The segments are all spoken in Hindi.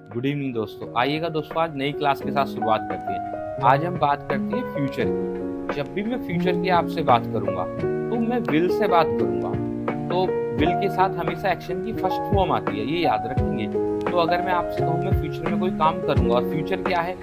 गुड इवनिंग दोस्तों। आइएगा दोस्तों, आज नई क्लास के साथ शुरुआत करते हैं। आज हम बात करते हैं फ्यूचर की। जब भी मैं फ्यूचर की आपसे बात करूंगा तो मैं विल से बात करूंगा। तो विल के साथ हमेशा एक्शन की फर्स्ट फॉर्म आती है, ये याद रखेंगे। तो अगर मैं आपसे कहूँ मैं फ्यूचर में कोई काम करूंगा, और फ्यूचर क्या है,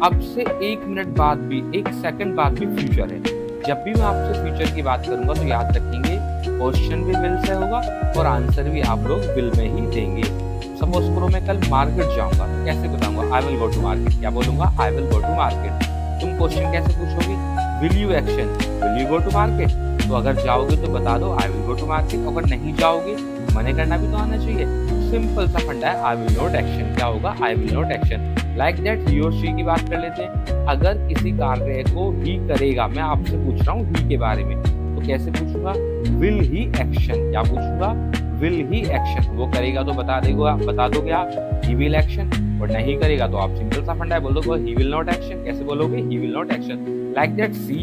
अब से 1 मिनट बाद भी, 1 सेकंड बाद भी फ्यूचर है। जब भी मैं आपसे फ्यूचर की बात करूंगा तो याद रखेंगे क्वेश्चन भी विल से होगा और आंसर भी आप लोग विल में ही देंगे। सपोज करो मैं कल मार्केट जाऊंगा, तो कैसे बताऊंगा? I will go to market. क्या बोलूंगा? I will go to market. तुम क्वेश्चन कैसे पूछोगे? Will you action, will you go to market? तो अगर जाओगे तो बता दो I will go to market. अगर नहीं जाओगे, मना करना भी तो आना चाहिए। सिंपल सा फंडा है, आई विल नॉट एक्शन। क्या होगा? I will not action. Like that he और शी की बात कर लेते हैं। अगर किसी कार्य को ही करेगा, मैं आपसे पूछ रहा हूँ ही के बारे में, तो कैसे पूछूंगा? Will he action. क्या पूछूंगा? Will he action. वो करेगा तो बता दोगे आप ही विल एक्शन, और नहीं करेगा तो आप सिंपल सा फंडा है, बोल दो ही विल नॉट एक्शन। कैसे बोलोगे? He will not action. Like that C.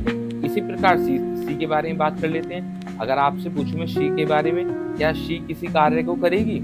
इसी प्रकार सी के बारे में बात कर लेते हैं। अगर आपसे पूछूं मैं शी के बारे में, क्या शी किसी कार्य को करेगी,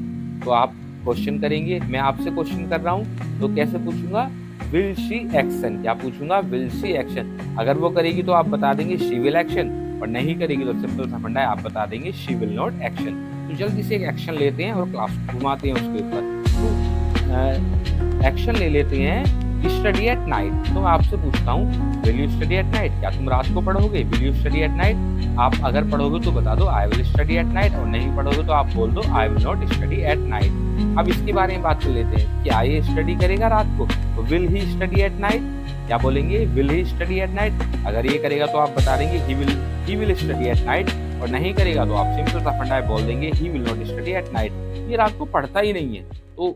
तो आप क्वेश्चन करेंगे। मैं आपसे क्वेश्चन कर रहा हूँ तो कैसे पूछूंगा? Will she action. क्या पूछूंगा? Will she action. अगर वो करेगी तो आप बता देंगे शी विल एक्शन, और नहीं करेगी तो सिंपल सा फंडा है, आप बता देंगे शी विल नॉट एक्शन। तो जल्दी से एक एक्शन लेते हैं और क्लास घुमाते हैं उसके ऊपर। तो एक्शन ले लेते हैं स्टडी एट नाइट। तो मैं आपसे पूछता हूँ will you study at night? क्या तुम रात को पढ़ोगे? Will you study at night? आप अगर पढ़ोगे तो बता दो I will study at night, और नहीं पढ़ोगे तो आप बोल दो I will not study at night. अब इसके बारे में बात कर लेते हैं। क्या ये स्टडी करेगा रात को? तो will he study at night. क्या बोलेंगे? Will he study at night. अगर ये करेगा तो आप बता देंगे he will study at night, और नहीं करेगा तो आप सिंपल सा फंडा है बोल देंगे ही will not study at night. ये रात को पढ़ता ही नहीं है। तो